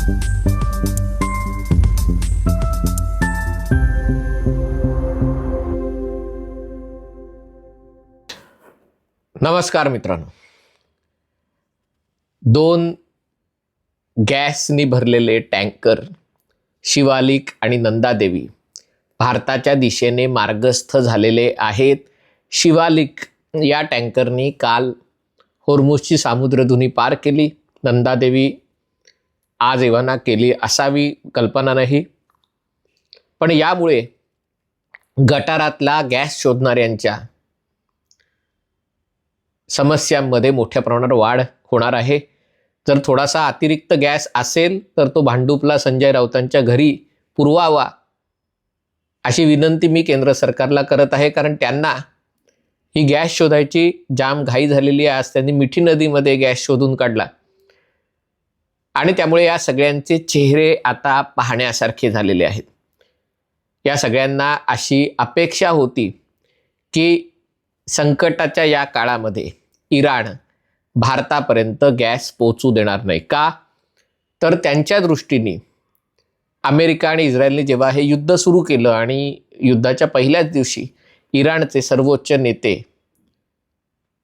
नमस्कार मित्रांनो. 2 गॅसनी भरलेले टँकर शिवालिक आणि नंदादेवी भारताच्या दिशेने मार्गस्थ झालेले आहेत. शिवालिक या टँकरनी काल होर्मुझची सामुद्रधुनी पार केली. नंदादेवी आज रवाना केली असावी, कल्पना नाही. पण यामुळे गटारातला गॅस शोधणाऱ्यांच्या समस्यांमध्ये मोठ्या प्रमाणात वाढ होणार आहे. जर थोडासा अतिरिक्त गॅस असेल तर तो भांडूपला संजय राऊतांच्या घरी पुरवावा अशी विनंती मी केंद्र सरकारला करत आहे. कारण त्यांना ही गॅस शोधायची जाम घाई झालेली आहे. आज त्यांनी मिठी नदीमध्ये गॅस शोधून काढला आणि त्यामुळे या सगळ्यांचे चेहरे आता पाहण्यासारखे झालेले आहेत. या सगळ्यांना अशी अपेक्षा होती की संकटाच्या या काळामध्ये इराण भारतापर्यंत गॅस पोहोचू देणार नाही. का तर त्यांच्या दृष्टीने अमेरिका आणि इस्रायलने जेव्हा हे युद्ध सुरू केलं आणि युद्धाच्या पहिल्याच दिवशी इराणचे सर्वोच्च नेते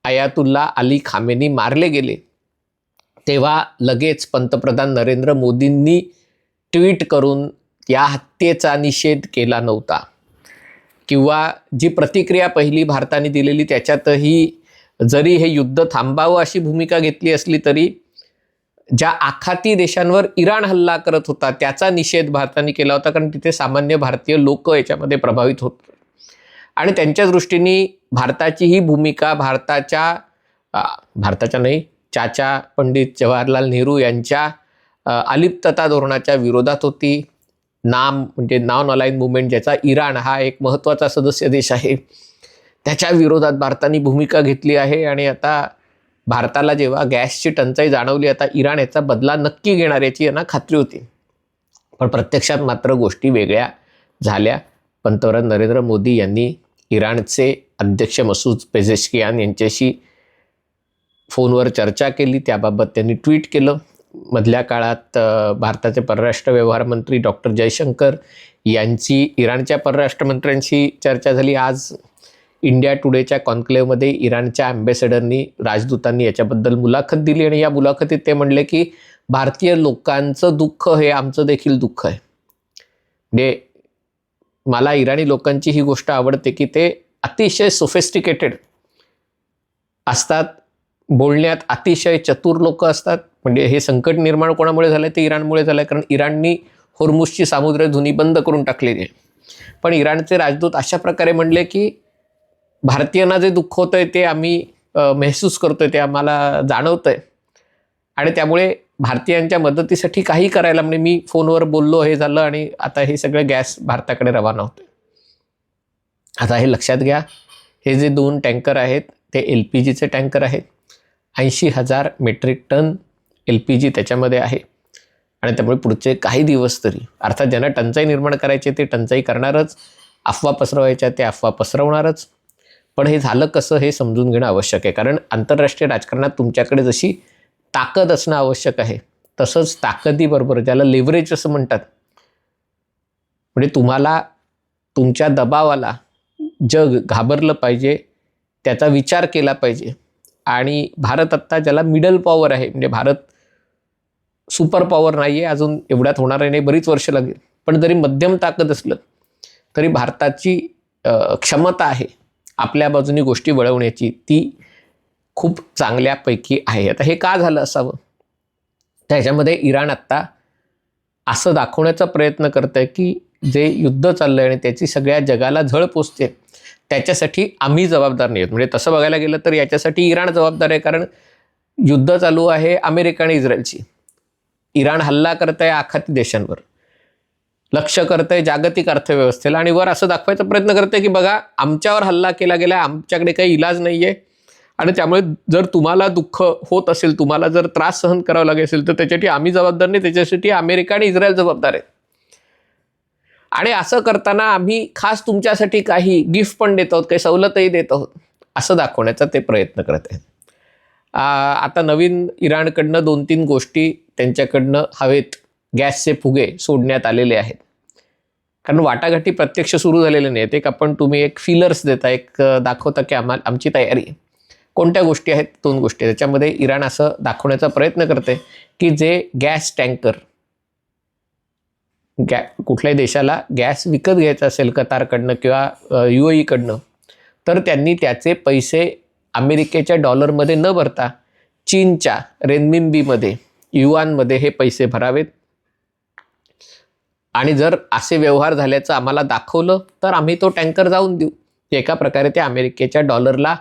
अयातुल्ला अली खामेनी मारले गेले, तेव्हा लगेच पंतप्रधान नरेंद्र मोदींनी ट्विट करून या हत्येचा निषेध केला नव्हता. किंवा जी प्रतिक्रिया पहिली भारताने दिलेली त्याच्यातही जरी हे युद्ध थांबावं अशी भूमिका घेतली असली तरी ज्या आखाती देशांवर इराण हल्ला करत होता त्याचा निषेध भारताने केला होता. कारण तिथे सामान्य भारतीय लोक याच्यामध्ये प्रभावित होत आणि त्यांच्या दृष्टीने भारताची ही भूमिका भारताच्या नाही, चाचा पंडित जवाहरलाल नेहरू यांच्या अलिप्तता धोरणाच्या विरोधात होती. म्हणजे नॉन अलाइन मुवमेंट, ज्याचा इराण हा एक महत्त्वाचा सदस्य देश आहे, त्याच्या विरोधात भारताने भूमिका घेतली आहे. आणि आता भारताला जेव्हा गॅसची टंचाई जाणवली, आता इराण याचा बदला नक्की घेणार याची यांना खात्री होती. पण प्रत्यक्षात मात्र गोष्टी वेगळ्या झाल्या. पंतप्रधान नरेंद्र मोदी यांनी इराणचे अध्यक्ष मसूद पेझेशकियान यांच्याशी फोनवर चर्चा केली. त्याबाबत त्यांनी ट्विट केलं. मधल्या काळात भारताचे परराष्ट्र व्यवहार मंत्री डॉक्टर जयशंकर यांची इराणच्या परराष्ट्र मंत्र्यांशी चर्चा झाली. आज इंडिया टुडेच्या कॉन्क्लेव्हमध्ये इराणच्या ॲम्बेसेडरनी, राजदूतांनी याच्याबद्दल मुलाखत दिली आणि या मुलाखतीत ते म्हणले की भारतीय लोकांचं दुःख हे आमचं देखील दुःख आहे. म्हणजे मला इराणी लोकांची ही गोष्ट आवडते की ते अतिशय सोफिस्टिकेटेड असतात, बोलण्यात अतिशय चतुर लोक असतात. म्हणजे हे संकट निर्माण कोणामुळे झालं ते इराणमुळे झालं आहे. कारण इराणनी होर्मुझची सामुद्रधुनी बंद करून टाकलेली आहे. पण इराणचे राजदूत अशा प्रकारे म्हणले की भारतीयांना जे दुःख होतं आहे ते आम्ही महसूस करतोय, ते आम्हाला जाणवतं आहे आणि त्यामुळे भारतीयांच्या मदतीसाठी काही करायला, म्हणजे मी फोनवर बोललो, हे झालं आणि आता हे सगळं गॅस भारताकडे रवाना होतं. आता हे लक्षात घ्या, हे जे 2 टँकर आहेत ते LPGचे टँकर आहेत. 80,000 मेट्रिक टन LPG त्याच्यामध्ये आहे आणि त्यामुळे पुढचे काही दिवस तरी, अर्थात ज्यांना टंचाई निर्माण करायची ते टंचाई करणारच, अफवा पसरवायच्या ते अफवा पसरवणारच. पण हे झालं कसं हे समजून घेणं आवश्यक आहे. कारण आंतरराष्ट्रीय राजकारणात तुमच्याकडे जशी ताकद असणं आवश्यक आहे तसंच ताकदीबरोबर, ज्याला लेव्हरेज असं म्हणतात, म्हणजे तुम्हाला तुमच्या दबावाला जग घाबरलं पाहिजे, त्याचा विचार केला पाहिजे. आणि भारत आत्ता ज्याला मिडल पॉवर आहे, म्हणजे भारत सुपर पॉवर नाही आहे, अजून एवढ्यात होणार नाही, बरीच वर्ष लागेल. पण जरी मध्यम ताकद असलं तरी भारताची क्षमता आहे आपल्या बाजूनी गोष्टी वळवण्याची, ती खूप चांगल्यापैकी आहे. आता हे का झालं असावं, त्याच्यामध्ये इराण आत्ता असं दाखवण्याचा प्रयत्न करत आहे की जे युद्ध चाललं आहे आणि त्याची सगळ्या जगाला झळ पोचते त्याच्यासाठी आम्ही जबाबदार नाही आहोत. म्हणजे तसं बघायला गेलं तर याच्यासाठी इराण जबाबदार आहे. कारण युद्ध चालू आहे अमेरिका आणि इस्रायलची. इराण हल्ला करत आहे आखाती देशांवर, लक्ष करत आहे जागतिक अर्थव्यवस्थेला आणि वर असं दाखवायचा प्रयत्न करते की बघा आमच्यावर हल्ला केला गेला, आमच्याकडे काही इलाज नाही आहे आणि त्यामुळे जर तुम्हाला दुःख होत असेल, तुम्हाला जर त्रास सहन करावा लागेल असेल तर त्याच्यासाठी आम्ही जबाबदार नाही, त्याच्यासाठी अमेरिका आणि इस्रायल जबाबदार आहे. आणि असं करताना आम्ही खास तुमच्यासाठी काही गिफ्ट पण देत आहोत, काही सवलतही देत आहोत, असं दाखवण्याचा ते प्रयत्न करत आहेत. आता नवीन इराणकडनं 2-3 गोष्टी त्यांच्याकडनं हवेत गॅसचे फुगे सोडण्यात आलेले आहेत. कारण वाटाघाटी प्रत्यक्ष सुरू झालेले नाहीत. तुम्ही एक फिलर्स देता, एक दाखवता की आमची तयारी आहे. कोणत्या गोष्टी आहेत? 2 गोष्टी. त्याच्यामध्ये इराण असं दाखवण्याचा प्रयत्न करते की जे गॅस टँकर कुठल्याही देशाला गॅस विकत घ्यायचा असेल कतारकडनं किंवा UAE कडनं, तर त्यांनी त्याचे पैसे अमेरिकेच्या डॉलरमध्ये न भरता चीनच्या रेनमिनबीमध्ये, युआनमध्ये हे पैसे भरावेत. आणि जर असे व्यवहार झाल्याचं आम्हाला दाखवलं तर आम्ही तो टँकर जाऊन देऊ. एका प्रकारे ते अमेरिकेच्या डॉलरला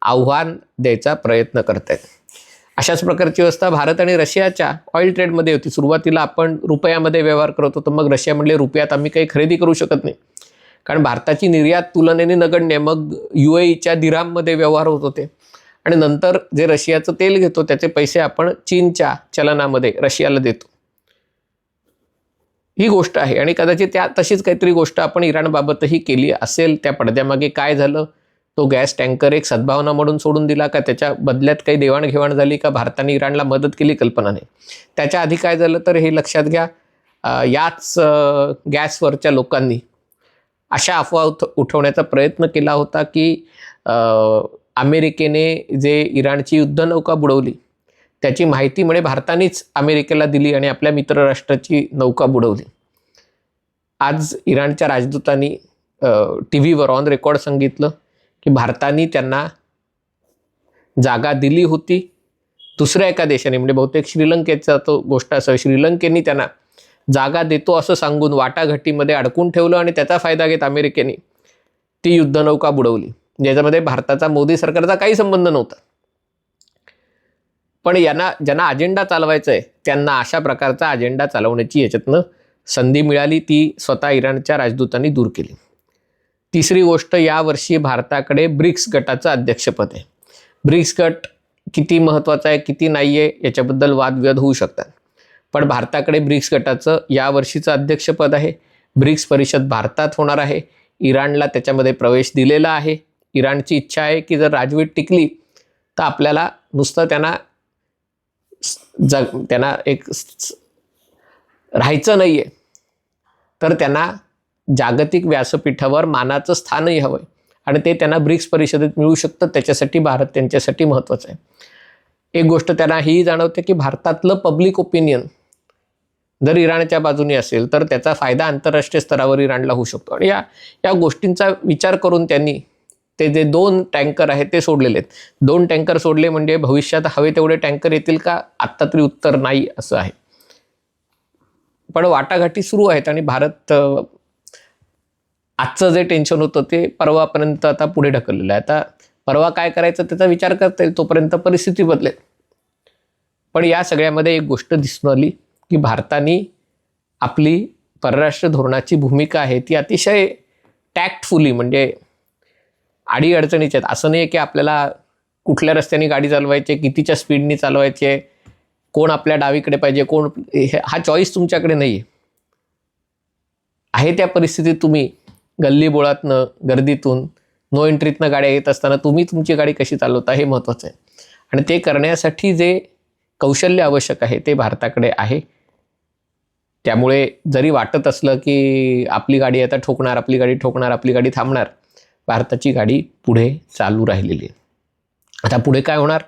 आव्हान द्यायचा प्रयत्न करत आहेत. अशाच प्रकारची व्यवस्था भारत आणि रशियाच्या ऑइल ट्रेडमध्ये होती. सुरुवातीला आपण रुपयामध्ये व्यवहार करत होतो, मग रशिया म्हणले रुपयात आम्ही काही खरेदी करू शकत नाही, कारण भारताची निर्यात तुलनेने नगण्य. मग UAEच्या दिराममध्ये व्यवहार होत होते आणि नंतर जे रशियाचं तेल घेतो त्याचे पैसे आपण चीनच्या चलनामध्ये रशियाला देतो. ही गोष्ट आहे आणि कदाचित तशीच काहीतरी गोष्ट आपण इराणबाबतही केली असेल. त्या पडद्यामागे काय झालं? तो गॅस टँकर एक सद्भावना म्हणून सोडून दिला का? त्याच्या बदल्यात काही देवाणघेवाण झाली का? भारताने इराणला मदत केली? कल्पना नाही. त्याच्या आधी काय झालं तर हे लक्षात घ्या. याच गॅसवरच्या लोकांनी अशा अफवा उठवण्याचा प्रयत्न केला होता की अमेरिकेने जे इराणची युद्धनौका बुडवली त्याची माहिती म्हणे भारतानेच अमेरिकेला दिली आणि आपल्या मित्रराष्ट्राची नौका बुडवली. आज इराणच्या राजदूतांनी TV वर ऑन रेकॉर्ड सांगितलं की भारताने त्यांना जागा दिली होती. दुसऱ्या एका देशाने म्हणजे बहुतेक श्रीलंकेचा तो गोष्ट असं, श्रीलंकेने त्यांना जागा देतो असं सांगून वाटाघाटीमध्ये अडकून ठेवलं आणि त्याचा फायदा घेत अमेरिकेने ती युद्धनौका बुडवली, ज्याच्यामध्ये भारताचा मोदी सरकारचा काही संबंध नव्हता. पण ज्यांना अजेंडा चालवायचा आहे त्यांना अशा प्रकारचा अजेंडा चालवण्याची याच्यातनं संधी मिळाली, ती स्वतः इराणच्या राजदूतांनी दूर केली. तिसरी गोष्ट, यावर्षी भारताकडे ब्रिक्स गटाचं अध्यक्षपद आहे. ब्रिक्स गट किती महत्त्वाचा आहे किती नाही आहे याच्याबद्दल वादविवाद होऊ शकतात, पण भारताकडे ब्रिक्स गटाचं यावर्षीचं अध्यक्षपद आहे. ब्रिक्स परिषद भारतात होणार आहे. इराणला त्याच्यामध्ये प्रवेश दिलेला आहे. इराणची इच्छा आहे की जर राजवट टिकली तर आपल्याला नुसतं त्यांना एक राहायचं नाही आहे, तर त्यांना जागतिक व्यासपीठावर मानाचं स्थानही हवं आहे आणि ते त्यांना ब्रिक्स परिषदेत मिळू शकतं. त्याच्यासाठी भारत त्यांच्यासाठी महत्त्वाचं आहे. एक गोष्ट त्यांना ही जाणवते की भारतातलं पब्लिक ओपिनियन जर इराणच्या बाजूने असेल तर त्याचा फायदा आंतरराष्ट्रीय स्तरावर इराणला होऊ शकतो. आणि या गोष्टींचा विचार करून त्यांनी ते जे 2 टँकर आहेत ते सोडलेले आहेत. 2 टँकर सोडले म्हणजे भविष्यात हवे तेवढे टँकर येतील का? आत्ता तरी उत्तर नाही असं आहे. पण वाटाघाटी सुरू आहेत आणि भारत आजचं जे टेन्शन होतं ते परवापर्यंत आता पुढे ढकललेलं आहे. आता परवा काय करायचं त्याचा विचार करता येईल, तोपर्यंत परिस्थिती बदलेल. पण या सगळ्यामध्ये एक गोष्ट दिसून आली की भारताने आपली परराष्ट्र धोरणाची भूमिका आहे ती अतिशय टॅक्टफुली, म्हणजे अडीअडचणीच्या आहेत. असं नाही की आपल्याला कुठल्या रस्त्याने गाडी चालवायची, कितीच्या स्पीडनी चालवायचे, कोण आपल्या डावीकडे पाहिजे, कोण, हा चॉईस तुमच्याकडे नाही आहे. त्या परिस्थितीत तुम्ही गल्लीबोळातनं, गर्दीतून, नो एंट्रीतनं गाड्या येत असताना तुम्ही तुमची गाडी कशी चालवता हे महत्त्वाचं आहे. आणि ते करण्यासाठी जे कौशल्य आवश्यक आहे ते भारताकडे आहे. त्यामुळे जरी वाटत असलं की आपली गाडी आता ठोकणार, आपली गाडी ठोकणार, आपली गाडी थांबणार, भारताची गाडी पुढे चालू राहिलेली आहे. आता पुढे काय होणार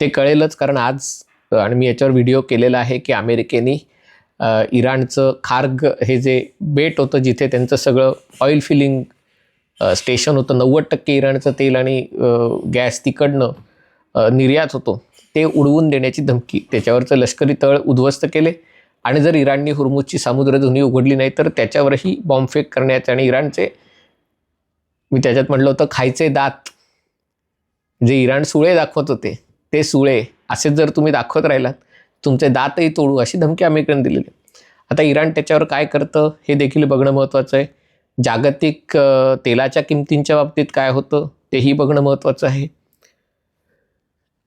ते कळेलच, कारण आज, आणि मी याच्यावर व्हिडिओ केलेला आहे की अमेरिकेने इराणचं खार्ग हे जे बेट होतं जिथे त्यांचं सगळं ऑइल फिलिंग स्टेशन होतं, 90% इराणचं तेल आणि गॅस तिकडनं निर्यात होतो, ते उडवून देण्याची धमकी, त्याच्यावरचं लष्करी तळ उद्ध्वस्त केले. आणि जर इराणनी हुर्मुझची सामुद्रधुनी उघडली नाही तर त्याच्यावरही बॉम्बफेक करण्याचे, आणि इराणचे, मी त्याच्यात म्हटलं होतं, खायचे दात, जे इराण सुळे दाखवत होते ते सुळे असेच जर तुम्ही दाखवत राहिलात तुमचे दातही तोडू, अशी धमकी अमेरिकेने दिलेली. आता इराण त्याच्यावर काय करतं हे देखील बघणं महत्त्वाचं आहे. जागतिक तेलाच्या किमतींच्या बाबतीत काय होतं तेही बघणं महत्त्वाचं आहे.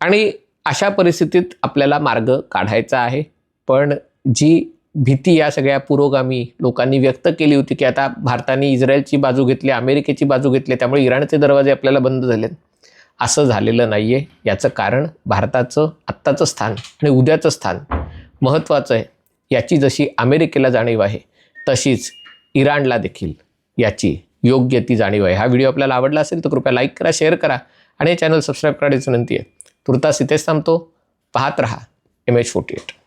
आणि अशा परिस्थितीत आपल्याला मार्ग काढायचा आहे. पण जी भीती या सगळ्या पुरोगामी लोकांनी व्यक्त केली होती की आता भारताने इस्रायलची बाजू घेतली, अमेरिकेची बाजू घेतली, त्यामुळे इराणचे दरवाजे आपल्याला बंद झालेत, असं झालेलं नाही आहे. याचं कारण भारताचं आत्ताचं स्थान आणि उद्याचं स्थान महत्त्वाचं आहे. याची जशी अमेरिकेला जाणीव आहे तशीच इराणला देखील याची योग्य ती जाणीव आहे. हा व्हिडिओ आपल्याला आवडला असेल तर कृपया लाईक करा, शेअर करा आणि चॅनल सबस्क्राईब करायची विनंती आहे. तुर्तास इथेच थांबतो. पाहत रहा MH48.